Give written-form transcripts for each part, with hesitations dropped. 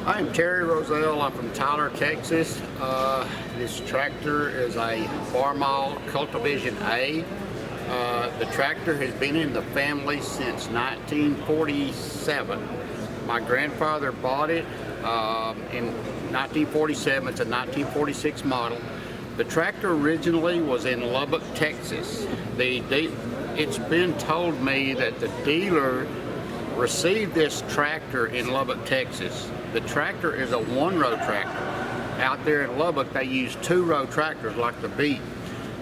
I'm Terry Rozell. I'm from Tyler, Texas. This tractor is a Farmall A Culti-Vision A. The tractor has been in the family since 1947. My grandfather bought it in 1947. It's a 1946 model. The tractor originally was in Lubbock, Texas. It's been told me that the dealer received this tractor in Lubbock, Texas. The tractor is a one-row tractor. Out there in Lubbock, they use two-row tractors like the Beat.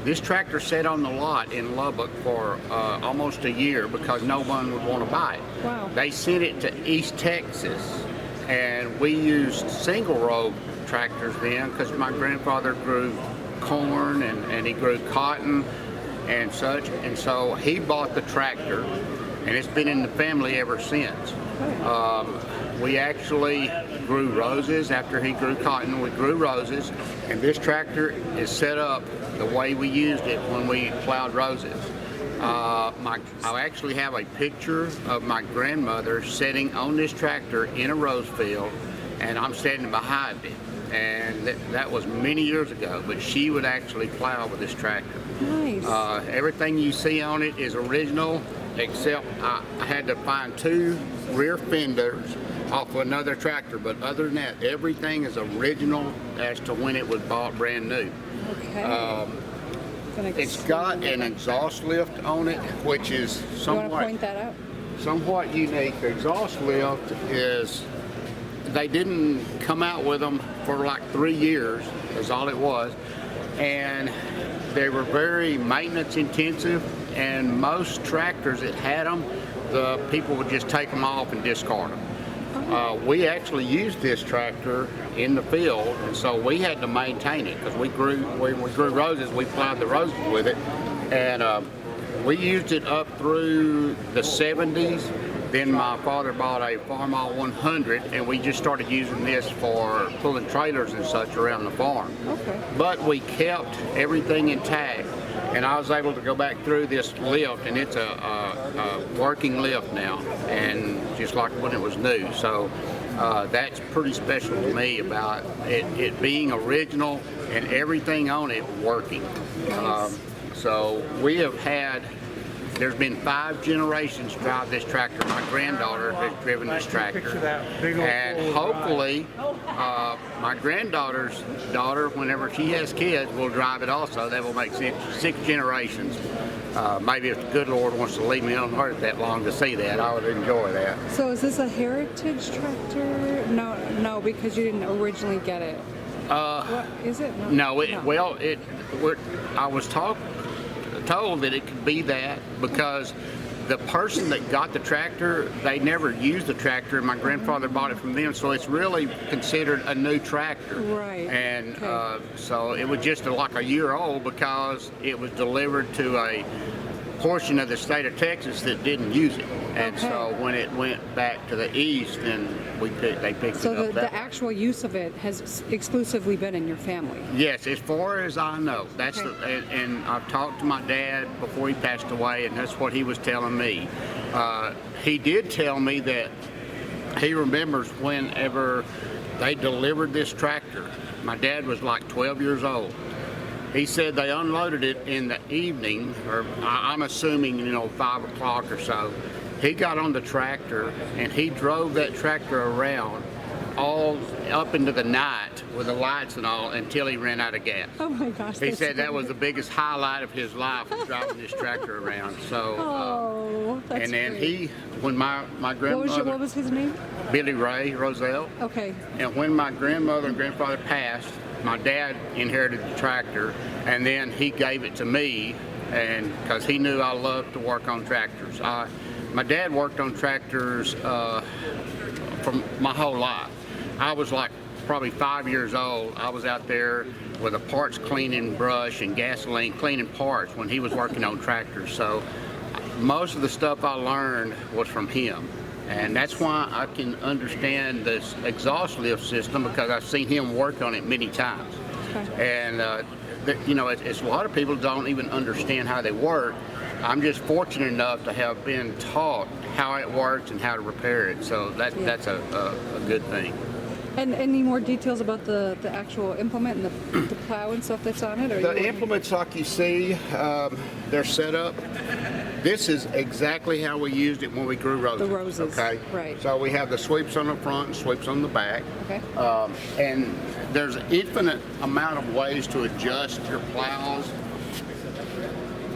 This tractor sat on the lot in Lubbock for almost a year because no one would want to buy it. Wow. They sent it to East Texas, and we used single-row tractors then because my grandfather grew corn and he grew cotton and such, and so he bought the tractor, and it's been in the family ever since. We actually grew roses after he grew cotton. We grew roses, and this tractor is set up the way we used it when we plowed roses. I actually have a picture of my grandmother sitting on this tractor in a rose field, and I'm standing behind it. And that was many years ago, but she would actually plow with this tractor. Nice. Everything you see on it is original, except I had to find two rear fenders off of another tractor, but other than that, everything is original as to when it was bought brand new. Okay. It's got an exhaust lift on it, which is You want to point that out? somewhat unique. The exhaust lift is, they didn't come out with them for like 3 years, is all it was, and they were very maintenance intensive, and most tractors that had them, the people would just take them off and discard them. We actually used this tractor in the field, and so we had to maintain it because when we grew roses, we plowed the roses with it, and we used it up through the 70s. Then my father bought a Farmall 100, and we just started using this for pulling trailers and such around the farm. Okay. But we kept everything intact, and I was able to go back through this lift, and it's a working lift now, and just like when it was new. So that's pretty special to me about it being original and everything on it working. Nice. So we have had, there's been 5 generations drive this tractor. My granddaughter has driven this tractor, and hopefully my granddaughter's daughter, whenever she has kids, will drive it also. That will make 6 generations. Maybe if the good Lord wants to leave me on earth that long to see that, I would enjoy that. So is this a heritage tractor? No, because you didn't originally get it. What is it? No, I was told that it could be that because the person that got the tractor, they never used the tractor, and my grandfather bought it from them, so it's really considered a new tractor. Right. And okay. so it was just like a year old because it was delivered to a portion of the state of Texas that didn't use it. And okay. so when it went back to the east, then they picked so it up. So the actual use of it has exclusively been in your family? Yes, as far as I know. That's okay. and I've talked to my dad before he passed away, and that's what he was telling me. He did tell me that he remembers whenever they delivered this tractor. My dad was like 12 years old. He said they unloaded it in the evening, or I'm assuming, 5 o'clock or so. He got on the tractor and he drove that tractor around all up into the night with the lights and all until he ran out of gas. Oh my gosh. He said that was the biggest highlight of his life, was driving this tractor around. So, that's and then great. when my grandmother, what was his name? Billy Ray Rozell. Okay. And when my grandmother and grandfather passed, my dad inherited the tractor, and then he gave it to me, and because he knew I loved to work on tractors. My dad worked on tractors for my whole life. I was like probably 5 years old. I was out there with a parts cleaning brush and gasoline cleaning parts when he was working on tractors. So most of the stuff I learned was from him. And that's why I can understand this exhaust lift system, because I've seen him work on it many times. Okay. And it's a lot of people don't even understand how they work. I'm just fortunate enough to have been taught how it works and how to repair it. So that's a good thing. And any more details about the actual implement and the plow and stuff that's on it? Or The implements, like you see, they're set up. This is exactly how we used it when we grew roses. The roses, okay? right. So we have the sweeps on the front and sweeps on the back. Okay. And there's an infinite amount of ways to adjust your plows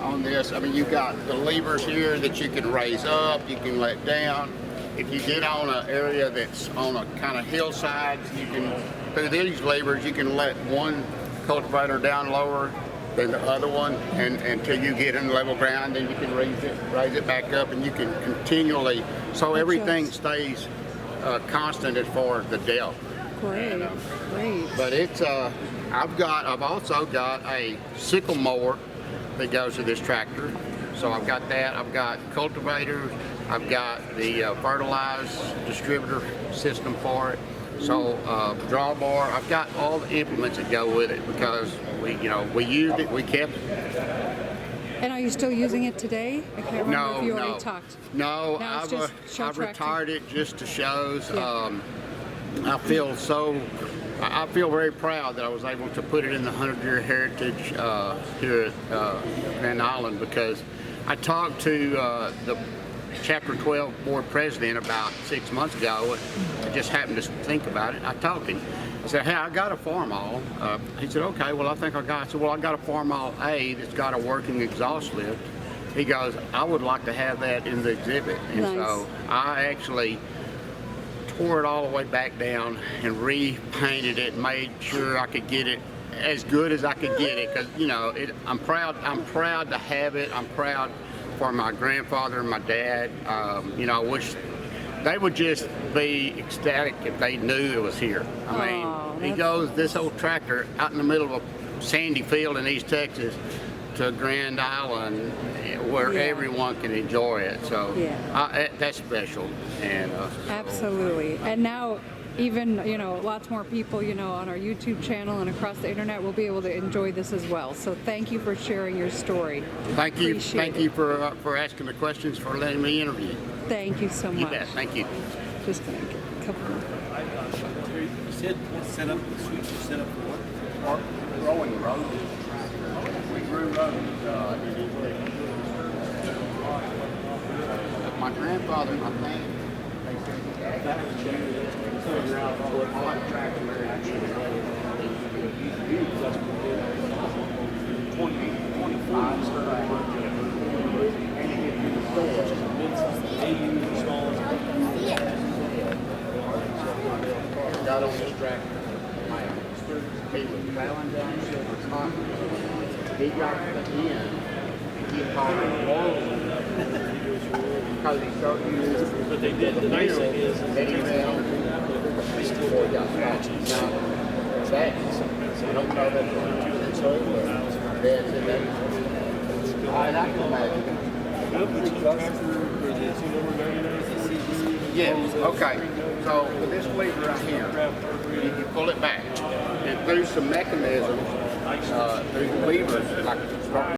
on this. I mean, you've got the levers here that you can raise up, you can let down. If you get on an area that's on a kind of hillside, you can, through these levers, you can let one cultivator down lower than the other one, and until you get in level ground, then you can raise it back up, and you can continually, so everything stays constant as far as the depth. Great, great. But it's I've also got a sickle mower that goes to this tractor. So I've got that. I've got cultivators. I've got the fertilizer distributor system for it. So drawbar. I've got all the implements that go with it because we used it. We kept it. And are you still using it today? I can't remember if you already talked. No, Now it's just show I've tractor. retired it just to shows. Yeah. I feel very proud that I was able to put it in the 100-year heritage here at Grand Island, because I talked to the Chapter 12 board president about 6 months ago. I just happened to think about it. I talked to him. I said, hey, I got a Farmall. He said, okay, well, I think I got a Farmall A that's got a working exhaust lift. He goes, I would like to have that in the exhibit. And Nice. so I actually tore it all the way back down and repainted it, made sure I could get it as good as I could get it, because I'm proud to have it. I'm proud for my grandfather and my dad. I wish they would just be ecstatic if they knew it was here. I mean, he goes, this old tractor out in the middle of a sandy field in East Texas to Grand Island where everyone can enjoy it. So that's special. And Absolutely. And now even, lots more people, on our YouTube channel and across the internet will be able to enjoy this as well. So thank you for sharing your story. Thank you. Appreciate Thank you for asking the questions, for letting me interview. Thank you so much. You bet. Thank you. Just gonna get a couple more. You said set up the sweeps, you set up for what? Growing roses. We grew roses my grandfather, I think, they said that was figure out what tractor and 25 got on this tractor. He was plowing down Silver Cotton. He got to the end and he called it rolling because he started using. But they did. The nice thing is Then he found before he got scratched. Now, that's, I don't know that it's over. That's it. I can imagine. Yes, okay. So with this lever right here, you can pull it back. And through some mechanisms, through the levers, like